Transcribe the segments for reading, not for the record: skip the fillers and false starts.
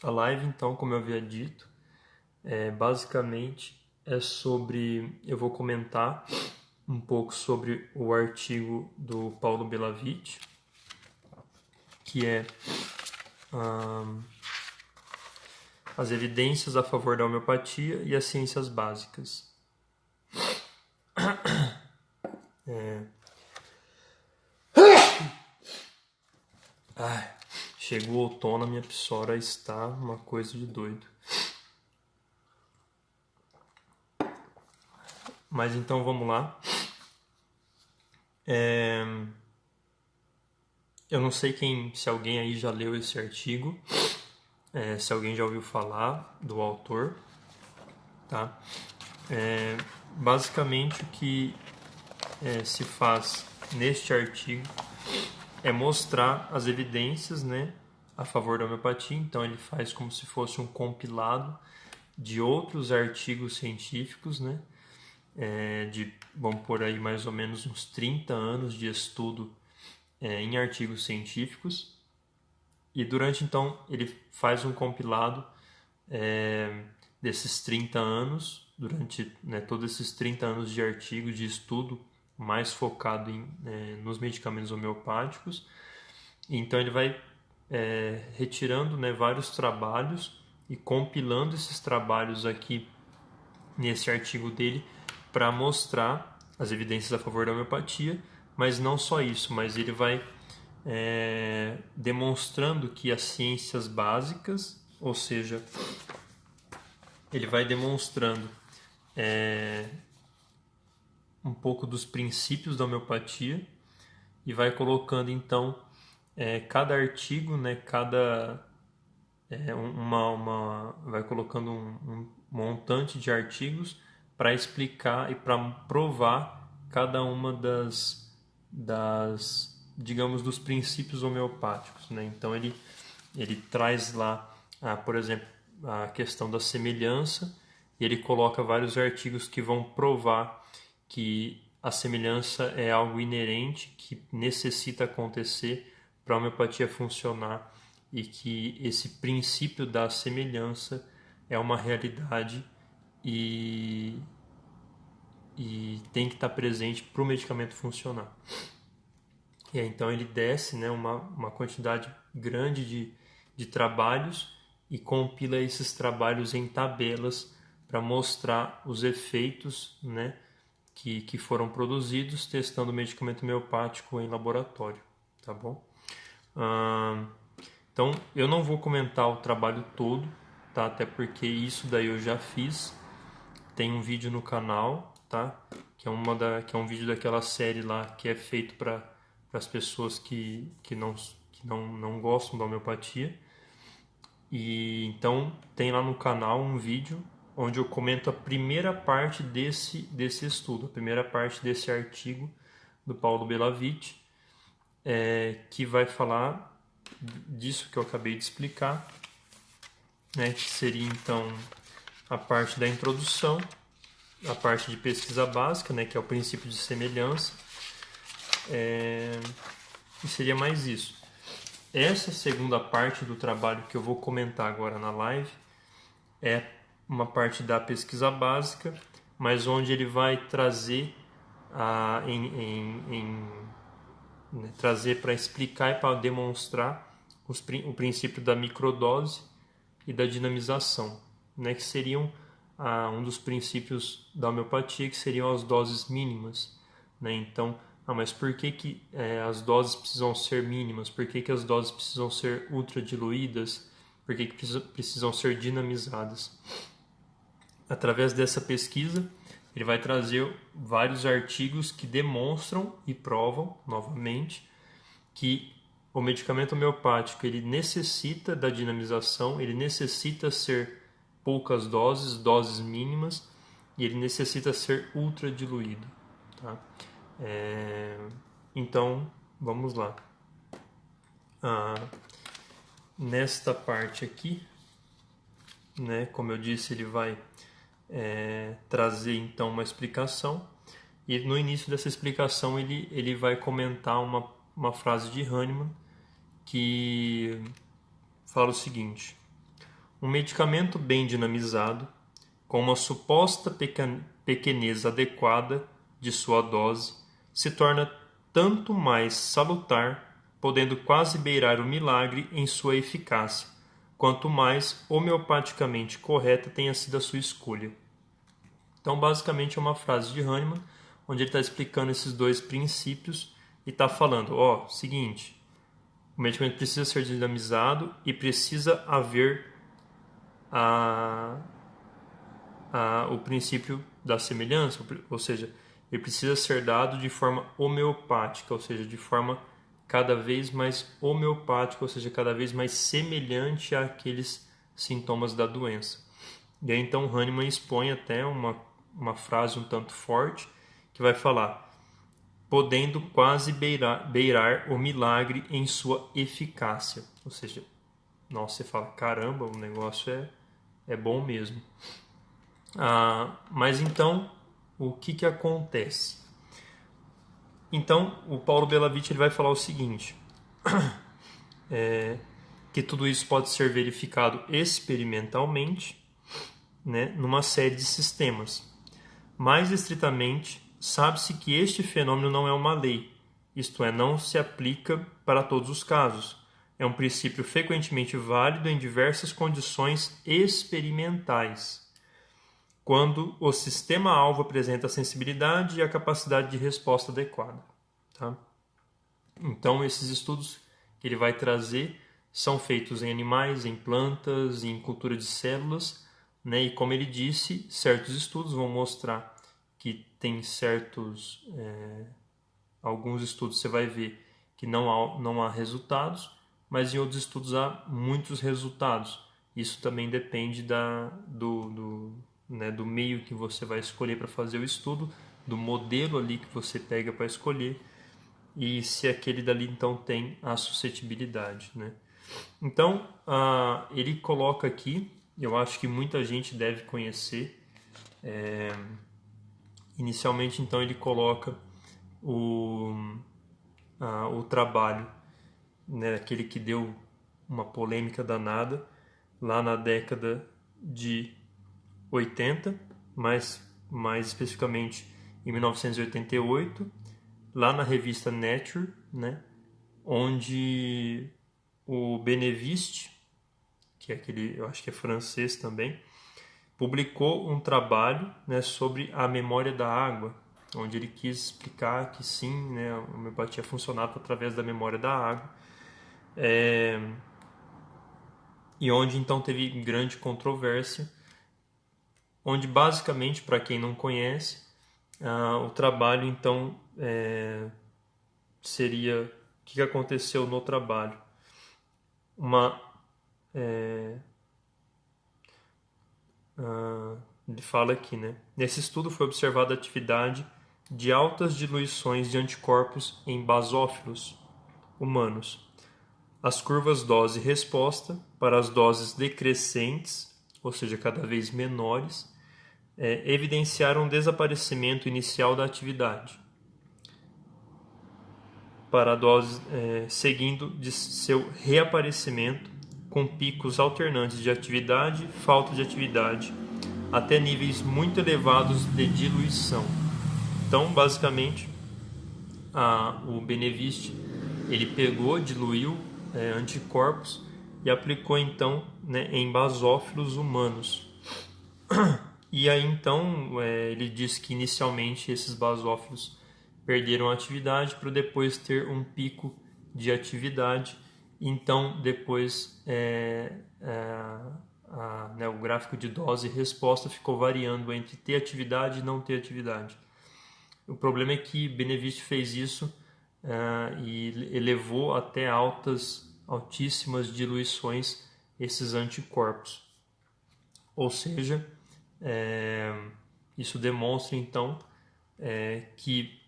A live, então, como eu havia dito, basicamente é sobre... Eu vou comentar um pouco sobre o artigo do Paulo Belavit, que é As evidências a favor da homeopatia e as ciências básicas. Chegou o outono, a minha psoara está uma coisa de doido. Mas então vamos lá. Eu não sei se alguém aí já leu esse artigo, se alguém já ouviu falar do autor, tá? Basicamente o que se faz neste artigo é mostrar as evidências, né, a favor da homeopatia. Então ele faz como se fosse um compilado de outros artigos científicos, né, vamos por aí mais ou menos uns 30 anos de estudo em artigos científicos. E durante, então, ele faz um compilado desses 30 anos, durante todos esses 30 anos de artigos de estudo, mais focado nos medicamentos homeopáticos. Então ele vai retirando vários trabalhos e compilando esses trabalhos aqui nesse artigo dele para mostrar as evidências a favor da homeopatia, mas não só isso, mas ele vai demonstrando que as ciências básicas, ou seja, ele vai demonstrando um pouco dos princípios da homeopatia e vai colocando então cada artigo, né, vai colocando um montante de artigos para explicar e para provar cada uma digamos, dos princípios homeopáticos, né? Então ele traz lá, por exemplo, a questão da semelhança, e ele coloca vários artigos que vão provar que a semelhança é algo inerente, que necessita acontecer para a homeopatia funcionar, e que esse princípio da semelhança é uma realidade e tem que estar presente para o medicamento funcionar. E aí, então ele desce, né, uma quantidade grande de trabalhos e compila esses trabalhos em tabelas para mostrar os efeitos, né, que foram produzidos testando o medicamento homeopático em laboratório, tá bom? Então eu não vou comentar o trabalho todo, tá? Até porque isso daí eu já fiz. Tem um vídeo no canal, tá? Que é um vídeo daquela série lá que é feito para as pessoas que não gostam da homeopatia. E então tem lá no canal um vídeo onde eu comento a primeira parte desse estudo, a primeira parte desse artigo do Paulo Belavit, que vai falar disso que eu acabei de explicar, né, que seria então a parte da introdução, a parte de pesquisa básica, né, que é o princípio de semelhança, e seria mais isso. Essa segunda parte do trabalho que eu vou comentar agora na live é uma parte da pesquisa básica, mas onde ele vai trazer trazer para explicar e para demonstrar o princípio da microdose e da dinamização, né, que seriam um dos princípios da homeopatia, que seriam as doses mínimas, né? Então, mas por que as doses precisam ser mínimas? Por que as doses precisam ser ultra diluídas? Por que precisam ser dinamizadas? Através dessa pesquisa, ele vai trazer vários artigos que demonstram e provam, novamente, que o medicamento homeopático ele necessita da dinamização, ele necessita ser poucas doses, doses mínimas, e ele necessita ser ultra diluído. Tá? Então, vamos lá. Nesta parte aqui, né, como eu disse, ele vai trazer então uma explicação, e no início dessa explicação ele vai comentar uma frase de Hahnemann que fala o seguinte: um medicamento bem dinamizado, com uma suposta pequenez adequada de sua dose, se torna tanto mais salutar, podendo quase beirar o milagre em sua eficácia, quanto mais homeopaticamente correta tenha sido a sua escolha. Então, basicamente, é uma frase de Hahnemann, onde ele está explicando esses dois princípios e está falando, seguinte, o medicamento precisa ser dinamizado e precisa haver o princípio da semelhança, ou seja, ele precisa ser dado de forma homeopática, ou seja, de forma cada vez mais homeopática, ou seja, cada vez mais semelhante àqueles sintomas da doença. E aí então Hahnemann expõe até uma frase um tanto forte que vai falar, podendo quase beirar o milagre em sua eficácia. Ou seja, nossa, você fala, caramba, o negócio é bom mesmo. Mas então, o que acontece? Então, o Paulo Belavitch ele vai falar o seguinte, que tudo isso pode ser verificado experimentalmente, né, numa série de sistemas. Mais estritamente, sabe-se que este fenômeno não é uma lei, isto é, não se aplica para todos os casos. É um princípio frequentemente válido em diversas condições experimentais, quando o sistema-alvo apresenta a sensibilidade e a capacidade de resposta adequada. Tá? Então, esses estudos que ele vai trazer são feitos em animais, em plantas, em cultura de células, né? E como ele disse, certos estudos vão mostrar que tem alguns estudos você vai ver que não há resultados, mas em outros estudos há muitos resultados. Isso também depende do meio que você vai escolher para fazer o estudo, do modelo ali que você pega para escolher, e se aquele dali então tem a suscetibilidade, né? Então, ele coloca aqui, eu acho que muita gente deve conhecer, inicialmente então ele coloca o trabalho, né, aquele que deu uma polêmica danada lá na década de 80, mas mais especificamente em 1988, lá na revista Nature, né, onde o Beneviste, que é aquele, eu acho que é francês também, publicou um trabalho, né, sobre a memória da água, onde ele quis explicar que sim, né, a homeopatia funcionava através da memória da água, e onde então teve grande controvérsia, onde basicamente, para quem não conhece, o trabalho então seria, o que aconteceu no trabalho? Ele fala aqui, né? Nesse estudo foi observada a atividade de altas diluições de anticorpos em basófilos humanos. As curvas dose-resposta para as doses decrescentes, ou seja, cada vez menores, evidenciaram um desaparecimento inicial da atividade para a dose seguindo de seu reaparecimento com picos alternantes de atividade e falta de atividade até níveis muito elevados de diluição. Então, basicamente, o Beneviste ele pegou, diluiu anticorpos e aplicou então, né, em basófilos humanos. E aí então ele diz que inicialmente esses basófilos perderam a atividade para depois ter um pico de atividade. Então depois né, o gráfico de dose e resposta ficou variando entre ter atividade e não ter atividade. O problema é que Beneviste fez isso e elevou até altíssimas diluições esses anticorpos. Ou seja, isso demonstra então que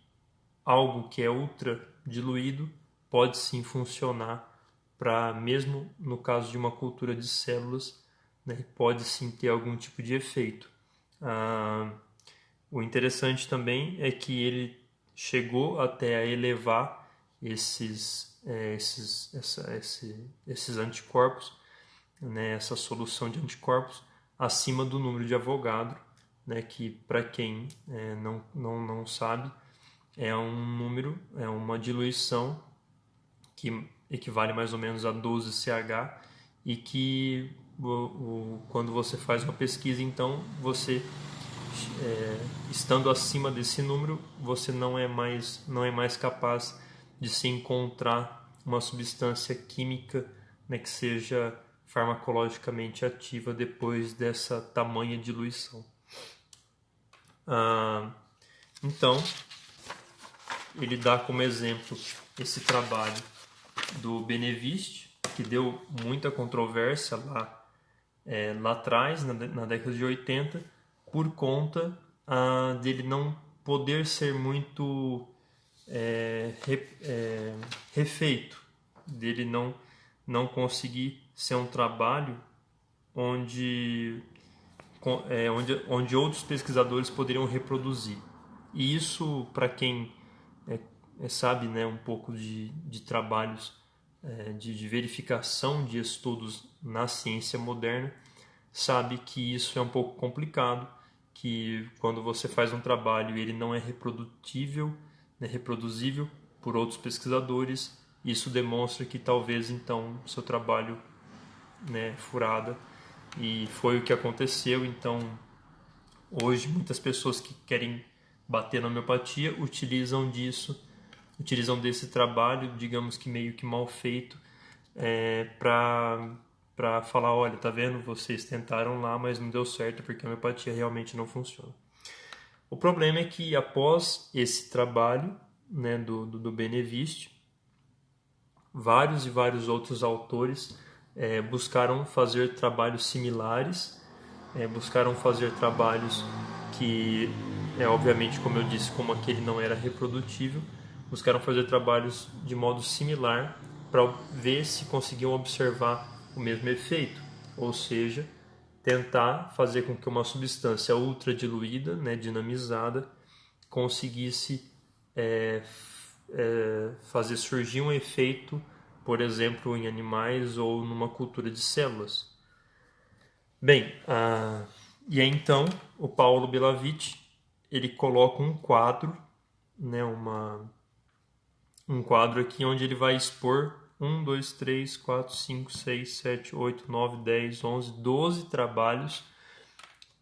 algo que é ultra diluído pode sim funcionar para, mesmo no caso de uma cultura de células, né, pode sim ter algum tipo de efeito. O interessante também é que ele chegou até a elevar esses anticorpos né, essa solução de anticorpos acima do número de Avogadro, né, que para quem não sabe, é um número, é uma diluição que equivale mais ou menos a 12 CH e que quando você faz uma pesquisa, então você estando acima desse número, você não é mais capaz de se encontrar uma substância química, né, que seja farmacologicamente ativa depois dessa tamanha diluição. Então, ele dá como exemplo esse trabalho do Benevist, que deu muita controvérsia lá atrás, na década de 80, por conta dele não poder ser muito refeito, dele não conseguir ser um trabalho onde outros pesquisadores poderiam reproduzir. E isso, para quem sabe, né, um pouco de trabalhos de verificação de estudos na ciência moderna, sabe que isso é um pouco complicado, que quando você faz um trabalho e ele não é reproduzível por outros pesquisadores, isso demonstra que talvez então seu trabalho, né, furada, e foi o que aconteceu. Então hoje muitas pessoas que querem bater na homeopatia utilizam desse trabalho, digamos que meio que mal feito, para falar, olha, tá vendo, vocês tentaram lá, mas não deu certo porque a homeopatia realmente não funciona. O problema é que após esse trabalho, né, do Benevist, vários e vários outros autores buscaram fazer trabalhos similares, buscaram fazer trabalhos que, obviamente, como eu disse, como aquele não era reprodutível, buscaram fazer trabalhos de modo similar para ver se conseguiam observar o mesmo efeito, ou seja, tentar fazer com que uma substância ultra diluída, né, dinamizada, conseguisse fazer surgir um efeito, por exemplo, em animais ou numa cultura de células. Bem, e aí então o Paulo Belavit ele coloca um quadro, né, um quadro aqui onde ele vai expor 1, 2, 3, 4, 5, 6, 7, 8, 9, 10, 11, 12 trabalhos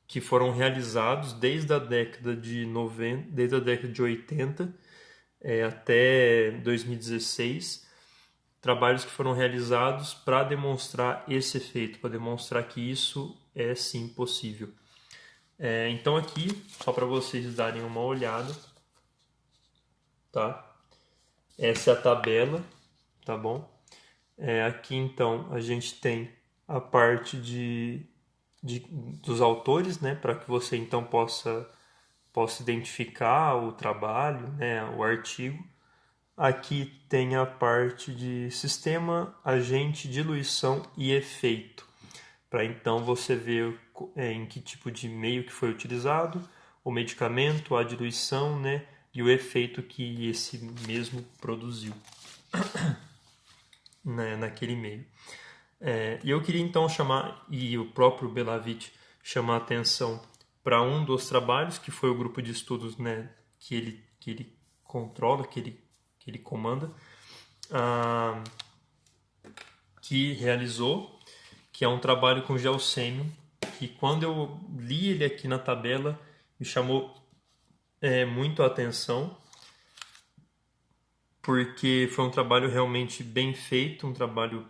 que foram realizados desde a década de 90, desde a década de 80 até 2016, trabalhos que foram realizados para demonstrar esse efeito, para demonstrar que isso é sim possível. Então aqui, só para vocês darem uma olhada, tá? Essa é a tabela, tá bom? Aqui então a gente tem a parte dos autores, né? Para que você então possa identificar o trabalho, né? O artigo. Aqui tem a parte de sistema, agente, diluição e efeito, para então você ver em que tipo de meio que foi utilizado, o medicamento, a diluição, né, e o efeito que esse mesmo produziu né, naquele meio. E eu queria então chamar, e o próprio Belavit chamar a atenção para um dos trabalhos, que foi o grupo de estudos, né, que ele controla, que ele comanda, que realizou, que é um trabalho com Gelsemium, que quando eu li ele aqui na tabela, me chamou muito a atenção, porque foi um trabalho realmente bem feito, um trabalho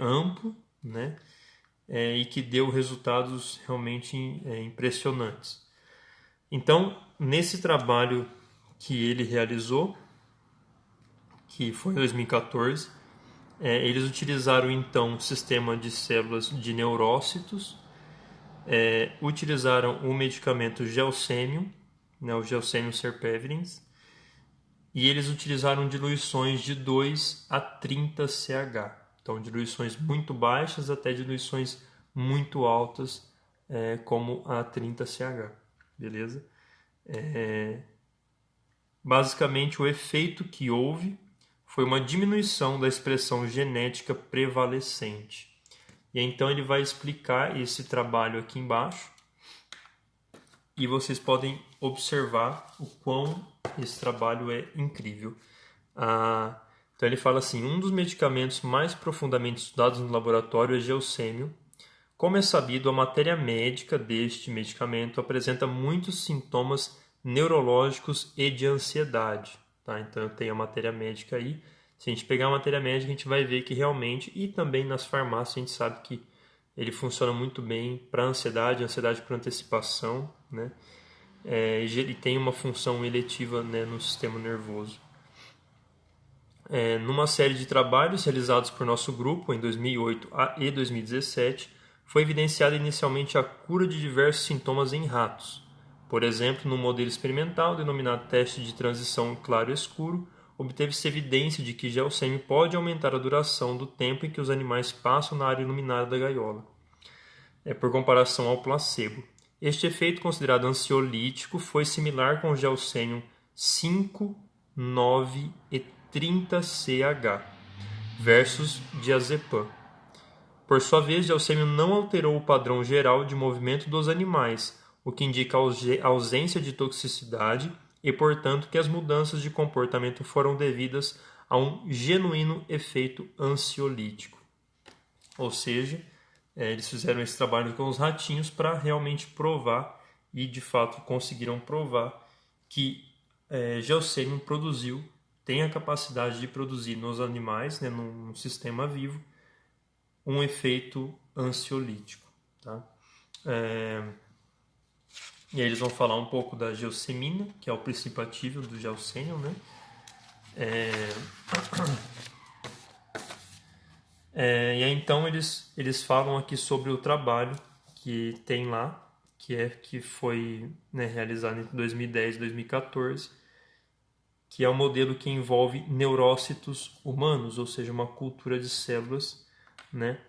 amplo, né? E que deu resultados realmente impressionantes. Então, nesse trabalho que ele realizou, que foi em 2014, eles utilizaram então um sistema de células de neurócitos, utilizaram o medicamento Gelsemium, né, o Gelsemium serpevrins, e eles utilizaram diluições de 2 a 30 CH. Então, diluições muito baixas até diluições muito altas, como a 30 CH. Beleza? Basicamente, o efeito que houve foi uma diminuição da expressão genética prevalecente. E então ele vai explicar esse trabalho aqui embaixo e vocês podem observar o quão esse trabalho é incrível. Então ele fala assim, um dos medicamentos mais profundamente estudados no laboratório é geossêmio. Como é sabido, a matéria médica deste medicamento apresenta muitos sintomas neurológicos e de ansiedade. Tá? Então eu tenho a matéria médica aí. Se a gente pegar a matéria médica, a gente vai ver que realmente, e também nas farmácias, a gente sabe que ele funciona muito bem para ansiedade por antecipação, né? Ele tem uma função eletiva, né, no sistema nervoso. Numa série de trabalhos realizados por nosso grupo em 2008 e 2017, foi evidenciada inicialmente a cura de diversos sintomas em ratos. Por exemplo, no modelo experimental denominado teste de transição claro-escuro, obteve-se evidência de que geossêmio pode aumentar a duração do tempo em que os animais passam na área iluminada da gaiola, por comparação ao placebo. Este efeito, considerado ansiolítico, foi similar com o geossêmio 5, 9 e 30CH versus diazepam. Por sua vez, geossêmio não alterou o padrão geral de movimento dos animais, o que indica a ausência de toxicidade e, portanto, que as mudanças de comportamento foram devidas a um genuíno efeito ansiolítico. Ou seja, eles fizeram esse trabalho com os ratinhos para realmente provar, e de fato conseguiram provar, que geossêmio tem a capacidade de produzir nos animais, né, num sistema vivo, um efeito ansiolítico. Tá? E aí eles vão falar um pouco da geossemina, que é o princípio ativo do geossêmio, né? E aí então eles falam aqui sobre o trabalho que tem lá, que foi, né, realizado entre 2010 e 2014, que é um modelo que envolve neurócitos humanos, ou seja, uma cultura de células, né?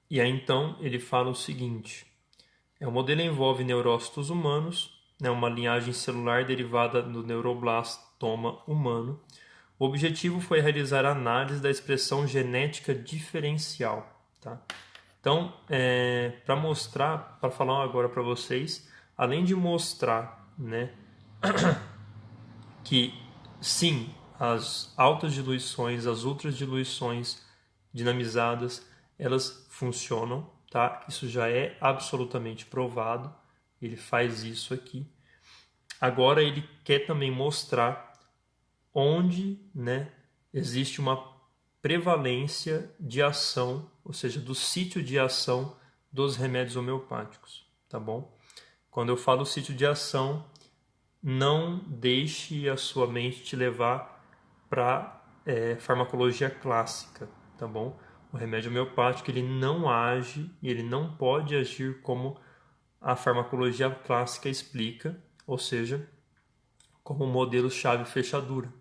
E aí então ele fala o seguinte: o modelo envolve neurócitos humanos, né, uma linhagem celular derivada do neuroblastoma humano. O objetivo foi realizar a análise da expressão genética diferencial. Tá? Então, para falar agora para vocês, além de mostrar, né, que sim, as altas diluições, as ultras diluições dinamizadas, elas funcionam, tá? Isso já é absolutamente provado. Ele faz isso aqui. Agora ele quer também mostrar onde, né, existe uma prevalência de ação, ou seja, do sítio de ação dos remédios homeopáticos, tá bom? Quando eu falo sítio de ação, não deixe a sua mente te levar para farmacologia clássica, tá bom? O remédio homeopático ele não age e ele não pode agir como a farmacologia clássica explica, ou seja, como o modelo chave-fechadura,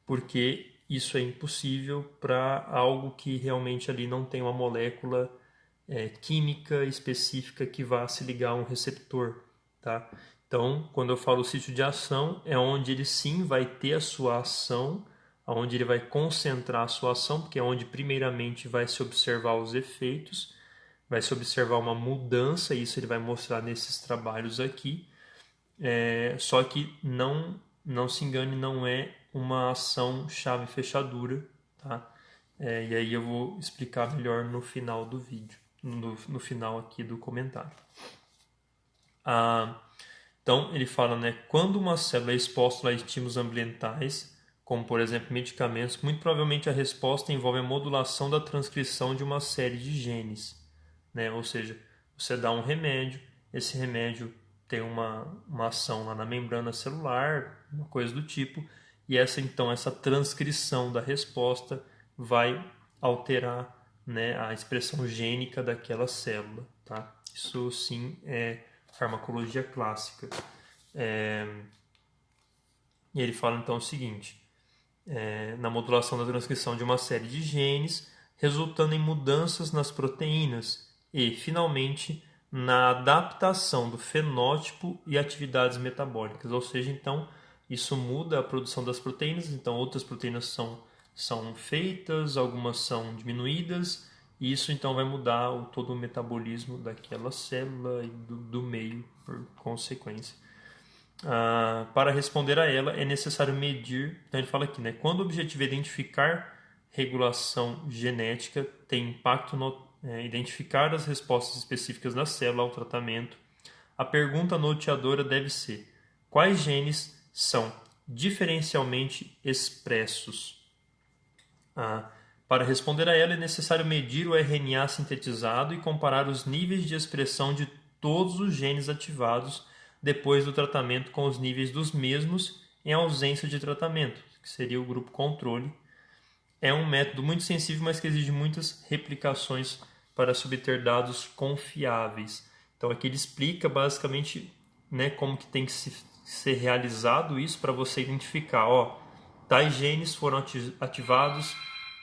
porque isso é impossível para algo que realmente ali não tem uma molécula química específica que vá se ligar a um receptor, tá? Então, quando eu falo sítio de ação, é onde ele sim vai ter a sua ação, onde ele vai concentrar a sua ação, porque é onde primeiramente vai se observar os efeitos, vai se observar uma mudança, e isso ele vai mostrar nesses trabalhos aqui. Só que não se engane, não é uma ação chave-fechadura, tá? E aí eu vou explicar melhor no final do vídeo, no final aqui do comentário. Então ele fala, né, quando uma célula é exposta a estímulos ambientais, como por exemplo medicamentos, muito provavelmente a resposta envolve a modulação da transcrição de uma série de genes, né? Ou seja, você dá um remédio, esse remédio tem uma ação lá na membrana celular, uma coisa do tipo, e essa transcrição da resposta vai alterar, né, a expressão gênica daquela célula, tá? Isso sim é farmacologia clássica. E ele fala então o seguinte: na modulação da transcrição de uma série de genes, resultando em mudanças nas proteínas e, finalmente, na adaptação do fenótipo e atividades metabólicas. Ou seja, então, isso muda a produção das proteínas, então outras proteínas são são feitas, algumas são diminuídas, e isso então vai mudar todo o metabolismo daquela célula e do meio por consequência. Para responder a ela é necessário medir, então ele fala aqui, né, quando o objetivo é identificar regulação genética, tem impacto no identificar as respostas específicas da célula ao tratamento. A pergunta norteadora deve ser: quais genes são diferencialmente expressos? Para responder a ela é necessário medir o RNA sintetizado e comparar os níveis de expressão de todos os genes ativados depois do tratamento com os níveis dos mesmos em ausência de tratamento, que seria o grupo controle. É um método muito sensível, mas que exige muitas replicações para se obter dados confiáveis. Então aqui ele explica basicamente, né, como que tem que ser realizado isso para você identificar, tais genes foram ativados,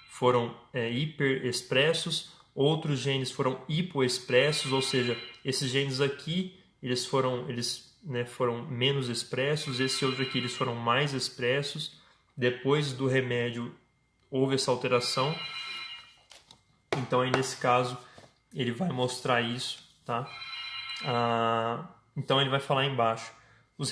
foram hiperexpressos, outros genes foram hipoexpressos, ou seja, esses genes aqui eles foram menos expressos, esse outro aqui eles foram mais expressos. Depois do remédio houve essa alteração, então aí nesse caso ele vai mostrar isso, tá? Então ele vai falar embaixo: os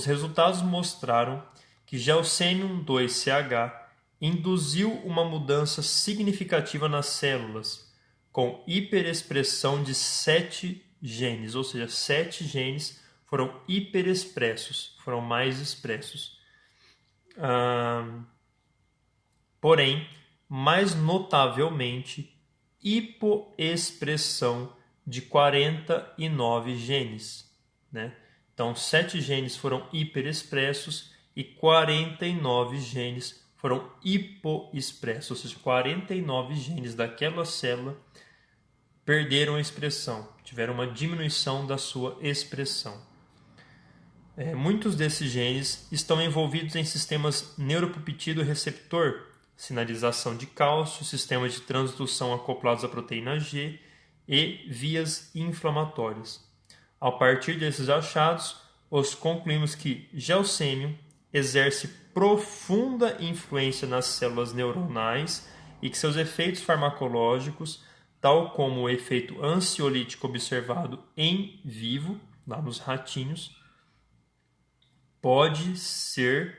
resultados mostraram que Gelsemium 2-CH induziu uma mudança significativa nas células, com hiperexpressão de 7 genes, ou seja, 7 genes foram hiperexpressos, foram mais expressos. Porém, mais notavelmente, hipoexpressão de 49 genes, né? Então, 7 genes foram hiperexpressos e 49 genes foram hipoexpressos, ou seja, 49 genes daquela célula perderam a expressão, tiveram uma diminuição da sua expressão. Muitos desses genes estão envolvidos em sistemas neuropeptídeo-receptor, sinalização de cálcio, sistemas de transdução acoplados à proteína G e vias inflamatórias. A partir desses achados, concluímos que Gelsemium exerce profunda influência nas células neuronais e que seus efeitos farmacológicos, tal como o efeito ansiolítico observado em vivo, lá nos ratinhos, pode-se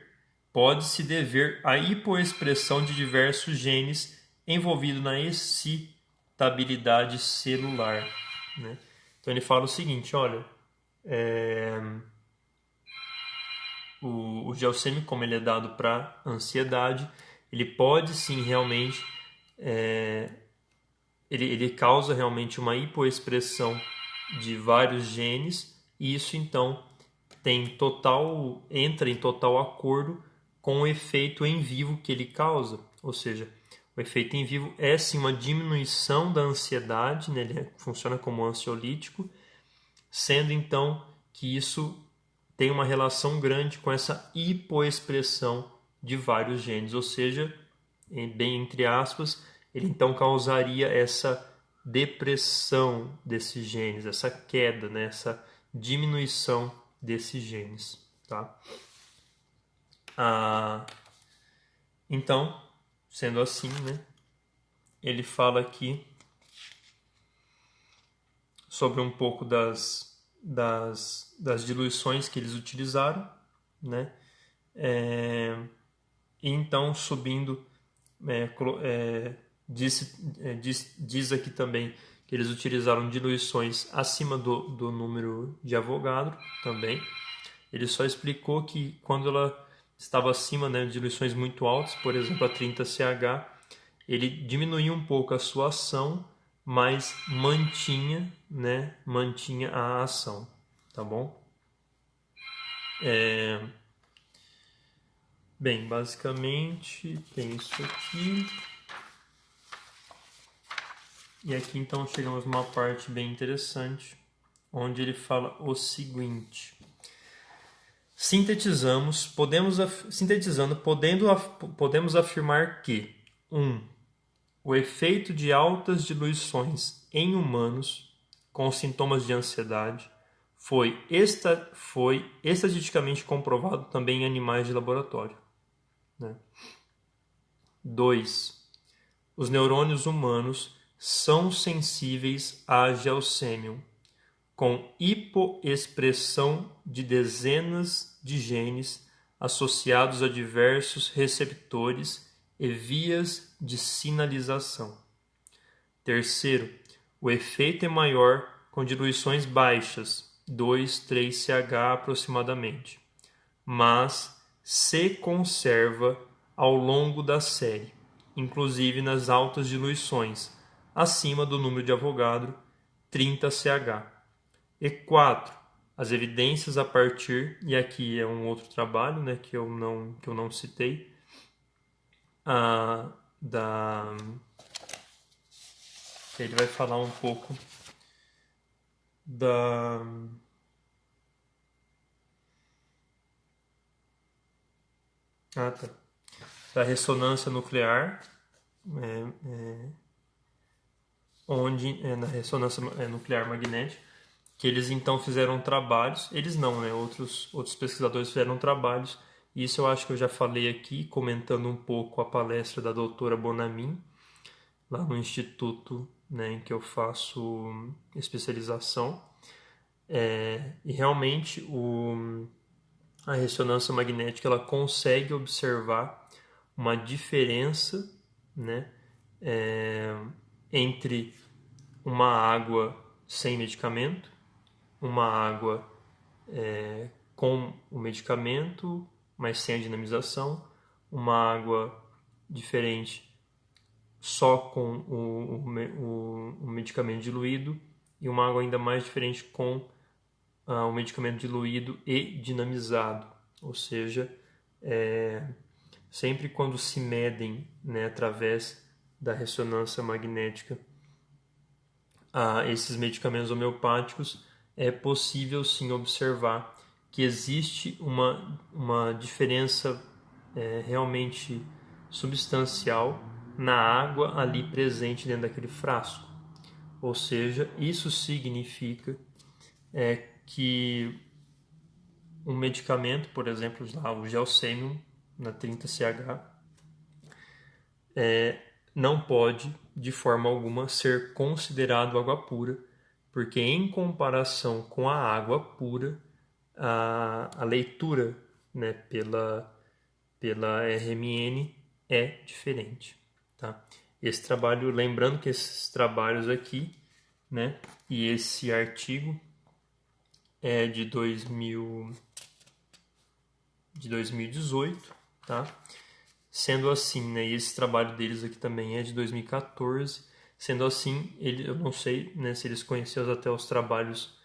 dever à hipoexpressão de diversos genes envolvidos na excitabilidade celular, né? Então ele fala o seguinte, olha, o Gelsemium, como ele é dado para ansiedade, ele pode sim realmente, ele causa realmente uma hipoexpressão de vários genes, e isso então entra em total acordo com o efeito em vivo que ele causa. Ou seja, o efeito em vivo é sim uma diminuição da ansiedade, né? Ele funciona como ansiolítico, sendo então que isso tem uma relação grande com essa hipoexpressão de vários genes, ou seja, bem entre aspas, ele então causaria essa depressão desses genes, essa queda, né? Essa diminuição desses genes, tá? Então, sendo assim, né, ele fala aqui sobre um pouco das diluições que eles utilizaram, né? E então, subindo, diz aqui também que eles utilizaram diluições acima do número de Avogadro também. Ele só explicou que quando ela estava acima, né, de diluições muito altas, por exemplo, a 30CH, ele diminuía um pouco a sua ação, mas mantinha a ação, tá bom? Bem, basicamente tem isso aqui. E aqui então chegamos numa parte bem interessante, onde ele fala o seguinte: sintetizando, podemos afirmar que 1. O efeito de altas diluições em humanos com sintomas de ansiedade foi estatisticamente comprovado também em animais de laboratório, né? 2. Os neurônios humanos são sensíveis à geossêmio, com hipoexpressão de dezenas de genes associados a diversos receptores e vias de sinalização. Terceiro, o efeito é maior com diluições baixas, 2,3-CH aproximadamente, mas se conserva ao longo da série, inclusive nas altas diluições, acima do número de Avogadro, 30-CH. E 4. As evidências a partir, e aqui é um outro trabalho, né, que eu não citei, ele vai falar um pouco da da ressonância nuclear, onde na ressonância nuclear magnética, que eles então fizeram trabalhos, eles não, né? Outros pesquisadores fizeram trabalhos, e isso eu acho que eu já falei aqui, comentando um pouco a palestra da doutora Bonamin, lá no instituto, né, em que eu faço especialização. E realmente a ressonância magnética ela consegue observar uma diferença, né, entre uma água sem medicamento, uma água com o medicamento, mas sem a dinamização, uma água diferente só com o medicamento diluído e uma água ainda mais diferente com o medicamento diluído e dinamizado. Ou seja, sempre quando se medem, né, através da ressonância magnética esses medicamentos homeopáticos, é possível sim observar que existe uma diferença realmente substancial na água ali presente dentro daquele frasco. Ou seja, isso significa que um medicamento, por exemplo, o Gelsemium, na 30-CH, não pode, de forma alguma, ser considerado água pura, porque em comparação com a água pura, a leitura, né, pela RMN é diferente. Tá? Esse trabalho, lembrando que esses trabalhos aqui, né, e esse artigo é de 2018, tá? Sendo assim, né, e esse trabalho deles aqui também é de 2014. Sendo assim, eu não sei, né, se eles conheciam até os trabalhos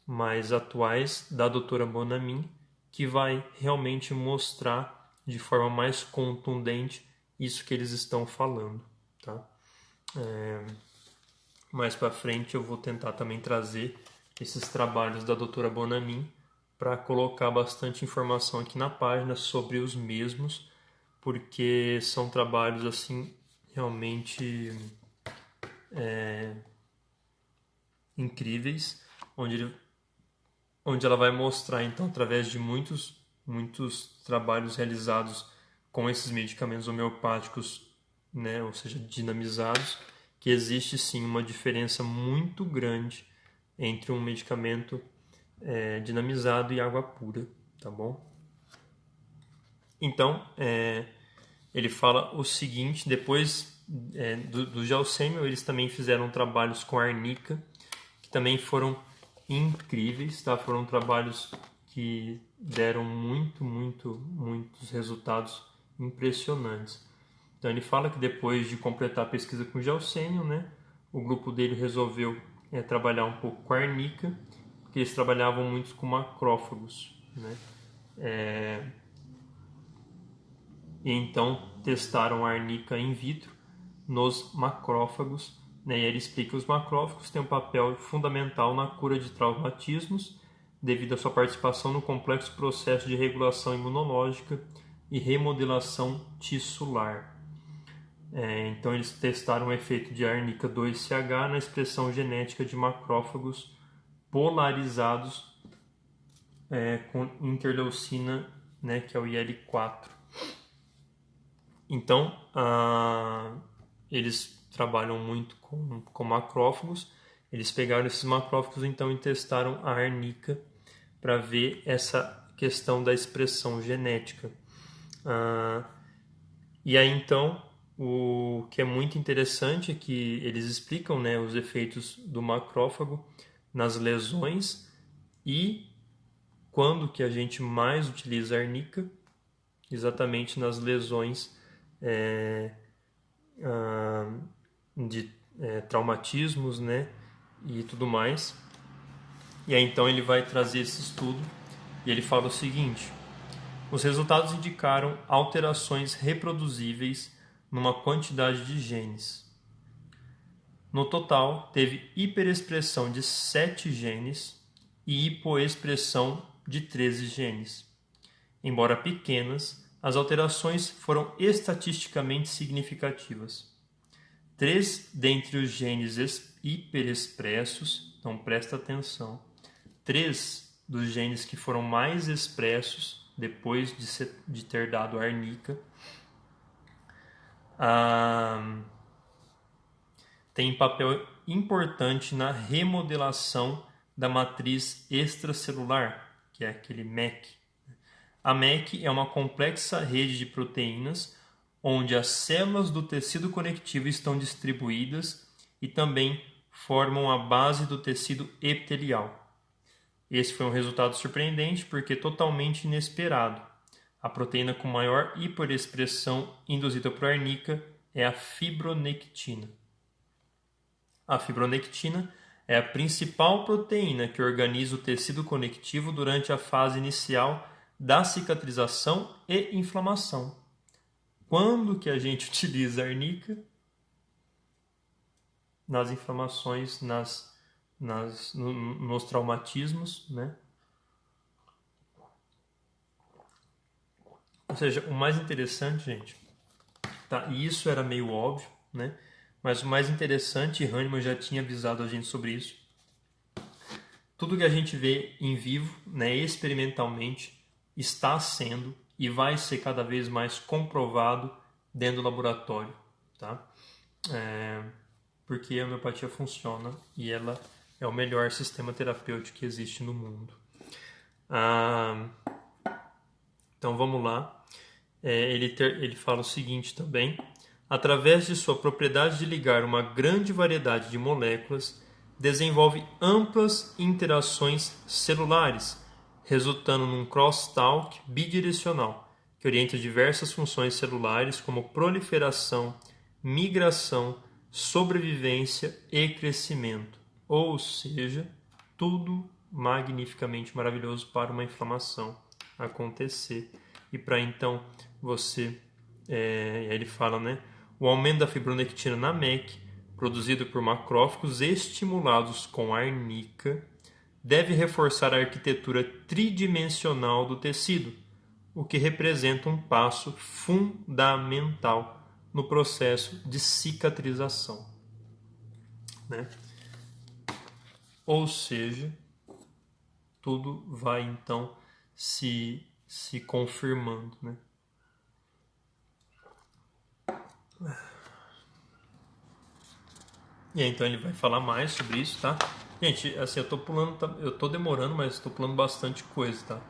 mais atuais da doutora Bonamin, que vai realmente mostrar de forma mais contundente isso que eles estão falando. Tá? Mais para frente eu vou tentar também trazer esses trabalhos da doutora Bonamin para colocar bastante informação aqui na página sobre os mesmos, porque são trabalhos assim realmente incríveis, onde ela vai mostrar então através de muitos trabalhos realizados com esses medicamentos homeopáticos, né, ou seja, dinamizados, que existe sim uma diferença muito grande entre um medicamento dinamizado e água pura, tá bom? Então, ele fala o seguinte, depois do Gelsemium, eles também fizeram trabalhos com arnica, que também foram incríveis, tá? Foram trabalhos que deram muitos resultados impressionantes. Então ele fala que depois de completar a pesquisa com Gelsemium, né, o grupo dele resolveu trabalhar um pouco com a arnica, porque eles trabalhavam muito com macrófagos, né? E então testaram a arnica in vitro nos macrófagos, né? E ele explica que os macrófagos têm um papel fundamental na cura de traumatismos, devido à sua participação no complexo processo de regulação imunológica e remodelação tissular. Então eles testaram o efeito de arnica 2-CH na expressão genética de macrófagos polarizados com interleucina, né, que é o IL-4. Então, eles trabalham muito com macrófagos. Eles pegaram esses macrófagos então e testaram a arnica para ver essa questão da expressão genética. E aí então, o que é muito interessante é que eles explicam, né, os efeitos do macrófago nas lesões e quando que a gente mais utiliza a arnica, exatamente nas lesões de traumatismos, né, e tudo mais. E aí então ele vai trazer esse estudo e ele fala o seguinte: os resultados indicaram alterações reproduzíveis numa quantidade de genes. No total, teve hiperexpressão de 7 genes e hipoexpressão de 13 genes. Embora pequenas, as alterações foram estatisticamente significativas. 3 dentre os genes hiperexpressos, então presta atenção, 3 dos genes que foram mais expressos depois de ter dado a arnica, tem papel importante na remodelação da matriz extracelular, que é aquele MEC. A MEC é uma complexa rede de proteínas onde as células do tecido conectivo estão distribuídas e também formam a base do tecido epitelial. Esse foi um resultado surpreendente porque totalmente inesperado. A proteína com maior hiperexpressão induzida por arnica é a fibronectina. A fibronectina é a principal proteína que organiza o tecido conectivo durante a fase inicial da cicatrização e inflamação. Quando que a gente utiliza a arnica? Nas inflamações, nos traumatismos, né? Ou seja, o mais interessante, gente, tá? E isso era meio óbvio, né? Mas o mais interessante, e Hahnemann já tinha avisado a gente sobre isso, tudo que a gente vê em vivo, né, experimentalmente, está sendo e vai ser cada vez mais comprovado dentro do laboratório, tá? Porque a homeopatia funciona e ela é o melhor sistema terapêutico que existe no mundo. Então vamos lá. Ele fala o seguinte também: através de sua propriedade de ligar uma grande variedade de moléculas, desenvolve amplas interações celulares, resultando num crosstalk bidirecional, que orienta diversas funções celulares como proliferação, migração, sobrevivência e crescimento. Ou seja, tudo magnificamente maravilhoso para uma inflamação acontecer. E para então você, ele fala, né, o aumento da fibronectina na MEC, produzido por macrófagos estimulados com arnica, deve reforçar a arquitetura tridimensional do tecido, o que representa um passo fundamental no processo de cicatrização, né? Ou seja, tudo vai então se confirmando, né? E aí, então ele vai falar mais sobre isso, tá? Gente, assim, eu tô demorando, mas estou pulando bastante coisa, tá?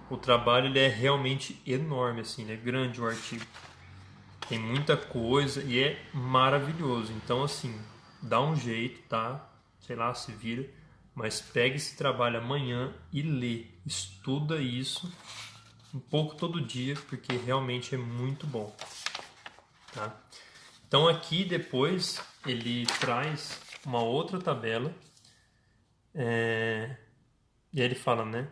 O trabalho ele é realmente enorme, assim, ele é grande o artigo. Tem muita coisa e é maravilhoso. Então, assim, dá um jeito, tá? Sei lá, se vira. Mas pega esse trabalho amanhã e lê. Estuda isso um pouco todo dia, porque realmente é muito bom, tá? Então aqui depois ele traz uma outra tabela e aí ele fala, né?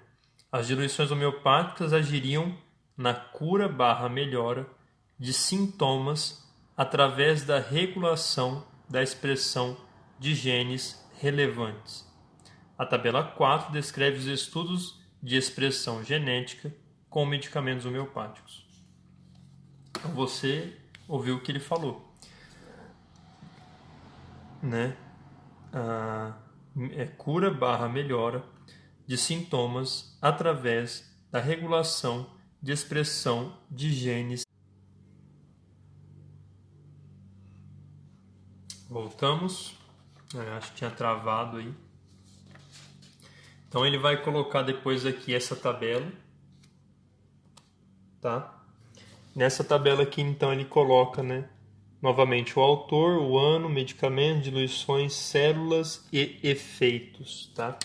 As diluições homeopáticas agiriam na cura / melhora de sintomas através da regulação da expressão de genes relevantes. A tabela 4 descreve os estudos de expressão genética com medicamentos homeopáticos. Então você ouviu o que ele falou, né? Cura / melhora de sintomas através da regulação de expressão de genes. Voltamos. Acho que tinha travado aí. Então ele vai colocar depois aqui essa tabela, tá? Nessa tabela aqui, então, ele coloca, né, novamente o autor, o ano, medicamento, diluições, células e efeitos, tá?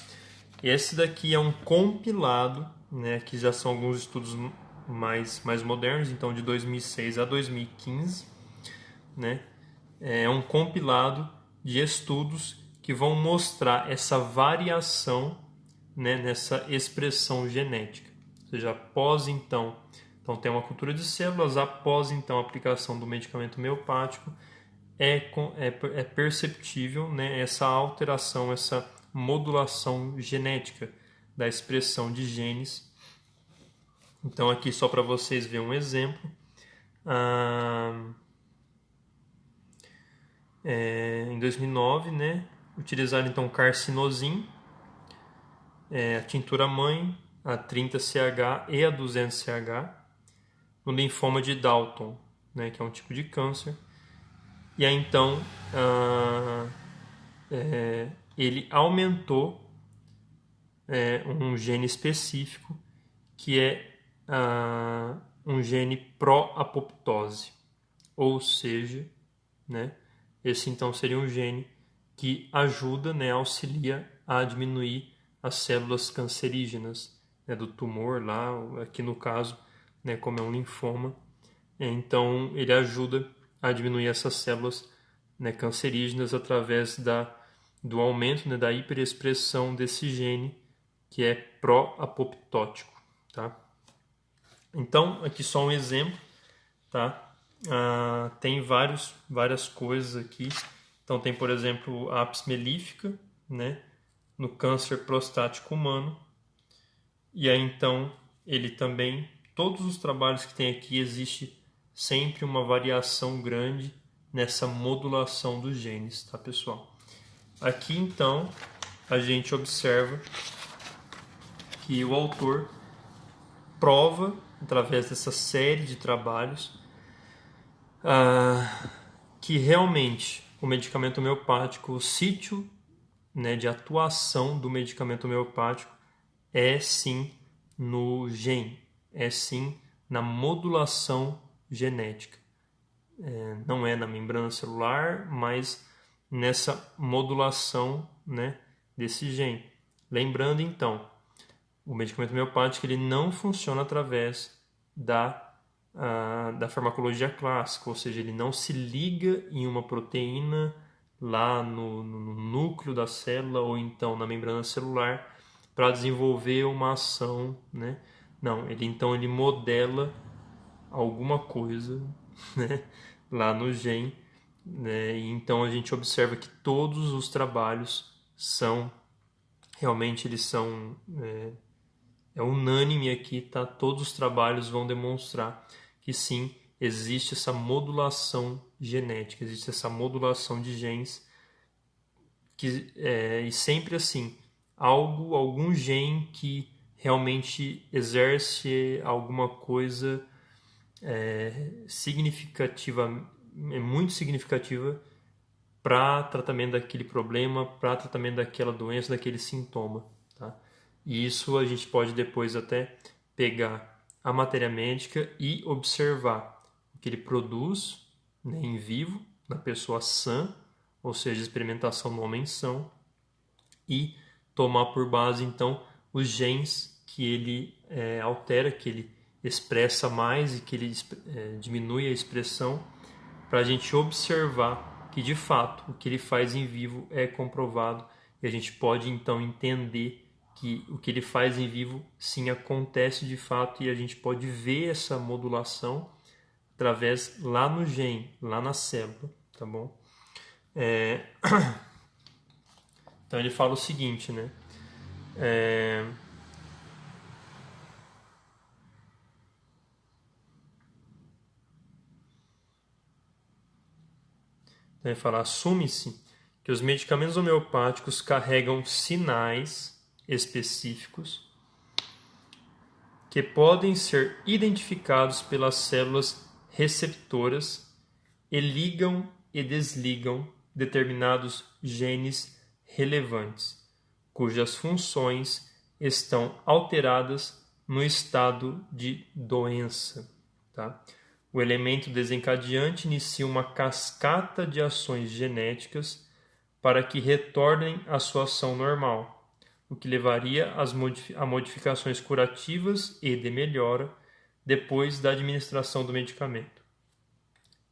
Esse daqui é um compilado, né, que já são alguns estudos mais modernos, então de 2006 a 2015, né? É um compilado de estudos que vão mostrar essa variação, né, nessa expressão genética. Ou seja, após então tem uma cultura de células, após então a aplicação do medicamento homeopático, é perceptível, né, essa alteração, essa modulação genética da expressão de genes. Então aqui só para vocês verem um exemplo. Em 2009, né, utilizaram então carcinosin, a tintura mãe, a 30CH e a 200CH, no linfoma de Dalton, né, que é um tipo de câncer. E aí então ele aumentou um gene específico que é um gene pró-apoptose, ou seja, né, esse então seria um gene que ajuda, né, auxilia a diminuir as células cancerígenas, né, do tumor lá, aqui no caso, né, como é um linfoma, então ele ajuda a diminuir essas células, né, cancerígenas através do aumento, né, da hiperexpressão desse gene que é pró-apoptótico, tá? Então aqui só um exemplo, tá? Tem várias coisas aqui. Então tem, por exemplo, a apis mellífica, né, no câncer prostático humano. E aí então ele também, todos os trabalhos que tem aqui, existe sempre uma variação grande nessa modulação dos genes, tá, pessoal? Aqui então a gente observa que o autor prova, através dessa série de trabalhos, que realmente o medicamento homeopático, o sítio, né, de atuação do medicamento homeopático é sim no gene, é sim na modulação genética. Não é na membrana celular, mas nessa modulação, né, desse gene. Lembrando então, o medicamento homeopático ele não funciona através da farmacologia clássica, ou seja, ele não se liga em uma proteína lá no núcleo da célula ou então na membrana celular para desenvolver uma ação, né? Não, ele modela alguma coisa, né, lá no gene, né? E então a gente observa que todos os trabalhos são realmente eles são unânime aqui, tá? Todos os trabalhos vão demonstrar que sim, existe essa modulação genética, existe essa modulação de genes e sempre assim, algum gene que realmente exerce alguma coisa significativa, muito significativa para tratamento daquele problema, para tratamento daquela doença, daquele sintoma, tá? E isso a gente pode depois até pegar a matéria médica e observar o que ele produz, né, em vivo, na pessoa sã, ou seja, experimentação no homem são, e tomar por base então os genes que ele altera, que ele expressa mais e que ele diminui a expressão, para a gente observar que de fato o que ele faz em vivo é comprovado e a gente pode então entender que o que ele faz em vivo sim acontece de fato e a gente pode ver essa modulação através lá no gene, lá na célula, tá bom? Então ele fala o seguinte, né? Então ele fala, assume-se que os medicamentos homeopáticos carregam sinais específicos que podem ser identificados pelas células receptoras e ligam e desligam determinados genes relevantes, cujas funções estão alteradas no estado de doença. Tá? O elemento desencadeante inicia uma cascata de ações genéticas para que retornem à sua ação normal, o que levaria a modificações curativas e de melhora depois da administração do medicamento.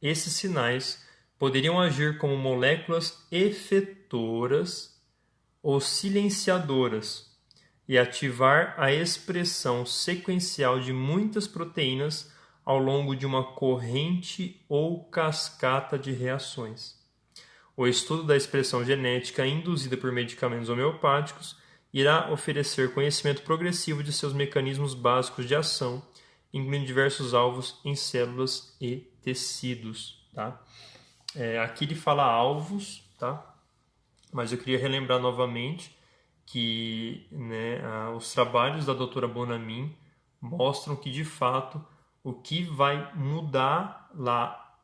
Esses sinais poderiam agir como moléculas efetoras ou silenciadoras e ativar a expressão sequencial de muitas proteínas ao longo de uma corrente ou cascata de reações. O estudo da expressão genética induzida por medicamentos homeopáticos irá oferecer conhecimento progressivo de seus mecanismos básicos de ação, incluindo diversos alvos em células e tecidos. Tá? Aqui ele fala alvos, tá? Mas eu queria relembrar novamente que, né, os trabalhos da doutora Bonamin mostram que, de fato, o que vai mudar lá,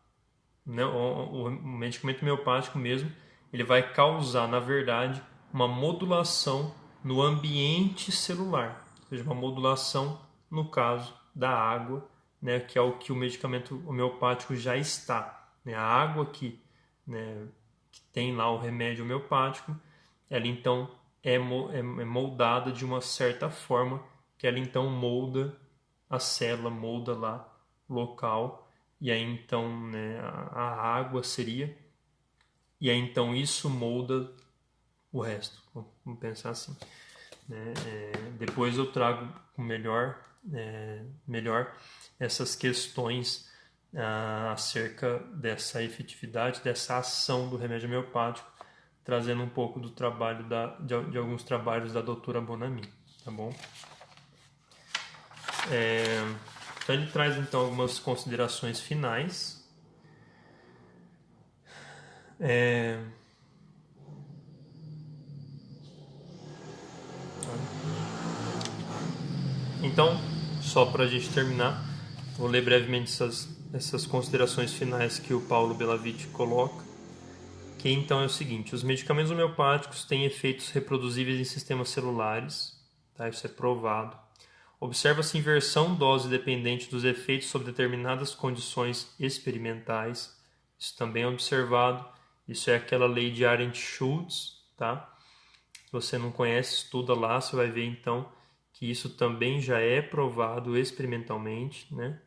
né, o medicamento homeopático mesmo, ele vai causar, na verdade, uma modulação no ambiente celular, ou seja, uma modulação, no caso, da água, né, que é o que o medicamento homeopático já está. Né, a água que, né, que tem lá o remédio homeopático, ela então é moldada de uma certa forma, que ela então molda a célula, molda lá o local, e aí então, né, a água seria, e aí então isso molda o resto. Vamos pensar assim. Né? Depois eu trago melhor essas questões acerca dessa efetividade, dessa ação do remédio homeopático, trazendo um pouco do trabalho de alguns trabalhos da doutora Bonamin, tá bom? Então ele traz então algumas considerações finais. Então, só para a gente terminar, vou ler brevemente essas considerações finais que o Paulo Bellavite coloca, que então é o seguinte: os medicamentos homeopáticos têm efeitos reproduzíveis em sistemas celulares, tá? Isso é provado. Observa-se inversão dose dependente dos efeitos sobre determinadas condições experimentais. Isso também é observado. Isso é aquela lei de Arendt-Schultz, tá? Se você não conhece, estuda lá, você vai ver então que isso também já é provado experimentalmente, né?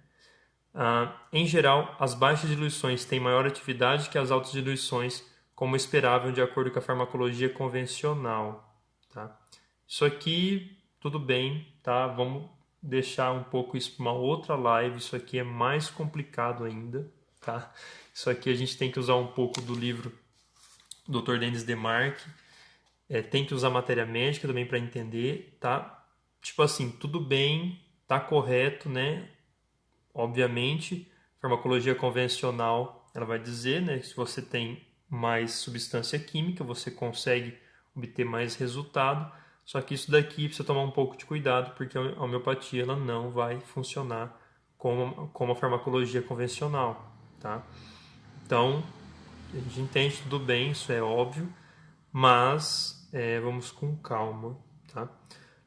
Em geral, as baixas diluições têm maior atividade que as altas diluições, como esperável de acordo com a farmacologia convencional. Tá? Isso aqui, tudo bem, tá? Vamos deixar um pouco isso para uma outra live. Isso aqui é mais complicado ainda. Tá? Isso aqui a gente tem que usar um pouco do livro do Dr. Denis Demarque. Tem que usar matéria médica também para entender, tá? Tipo assim, tudo bem, tá correto, né? Obviamente, farmacologia convencional, ela vai dizer, né, que se você tem mais substância química, você consegue obter mais resultado. Só que isso daqui precisa tomar um pouco de cuidado, porque a homeopatia ela não vai funcionar como a farmacologia convencional, tá? Então, a gente entende tudo bem, isso é óbvio, mas vamos com calma, tá?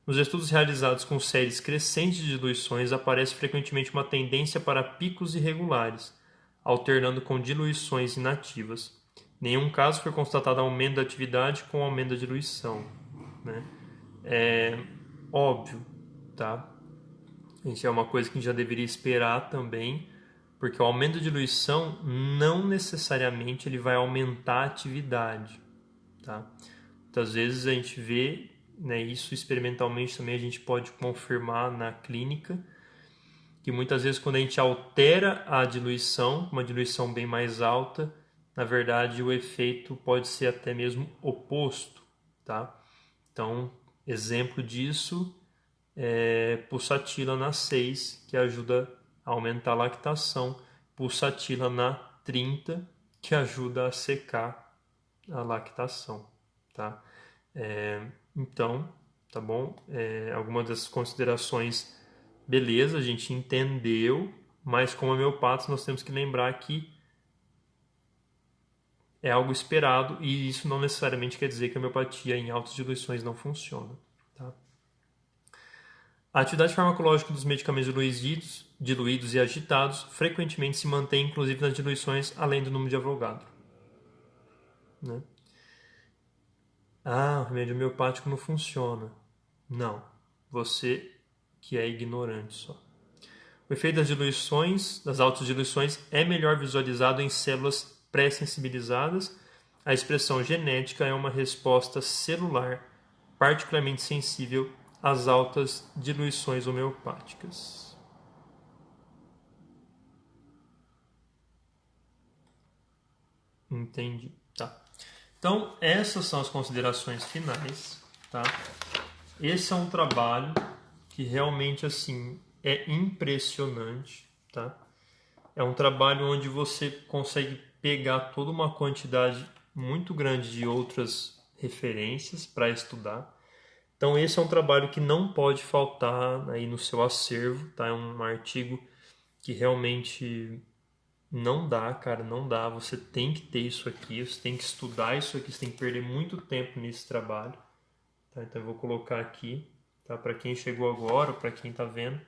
Nos estudos realizados com séries crescentes de diluições, aparece frequentemente uma tendência para picos irregulares, alternando com diluições inativas. Em nenhum caso foi constatado aumento da atividade com aumento da diluição. Né? É óbvio, tá? Isso é uma coisa que a gente já deveria esperar também, porque o aumento da diluição não necessariamente ele vai aumentar a atividade, tá? Muitas vezes a gente vê, né, isso experimentalmente também a gente pode confirmar na clínica, que muitas vezes quando a gente altera a diluição, uma diluição bem mais alta, na verdade o efeito pode ser até mesmo oposto, tá? Então, exemplo disso é pulsatila na 6, que ajuda a aumentar a lactação, pulsatila na 30, que ajuda a secar a lactação, tá? Então, tá bom? Algumas dessas considerações, beleza, a gente entendeu, mas como homeopatas nós temos que lembrar que é algo esperado e isso não necessariamente quer dizer que a homeopatia em altas diluições não funciona. Tá? A atividade farmacológica dos medicamentos diluídos e agitados frequentemente se mantém inclusive nas diluições além do número de Avogadro. Né? Ah, o remédio homeopático não funciona. Não, você que é ignorante só. O efeito das diluições, das altas diluições, é melhor visualizado em células pré-sensibilizadas. A expressão genética é uma resposta celular particularmente sensível às altas diluições homeopáticas. Entendi. Tá. Então, essas são as considerações finais, tá? Esse é um trabalho que realmente assim é impressionante, tá? É um trabalho onde você consegue pegar toda uma quantidade muito grande de outras referências para estudar. Então esse é um trabalho que não pode faltar aí no seu acervo, tá? É um artigo que realmente não dá, cara, não dá. Você tem que ter isso aqui, você tem que estudar isso aqui, você tem que perder muito tempo nesse trabalho. Tá? Então eu vou colocar aqui, tá? Para quem chegou agora, para quem está vendo,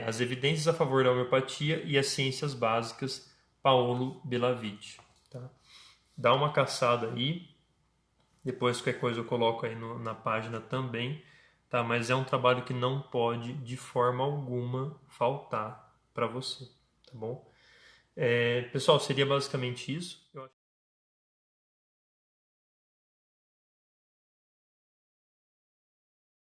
As Evidências a Favor da Homeopatia e as Ciências Básicas, Paolo Belavite. Tá? Dá uma caçada aí, depois qualquer coisa eu coloco aí na página também, tá? Mas é um trabalho que não pode de forma alguma faltar para você, tá bom? Pessoal, seria basicamente isso.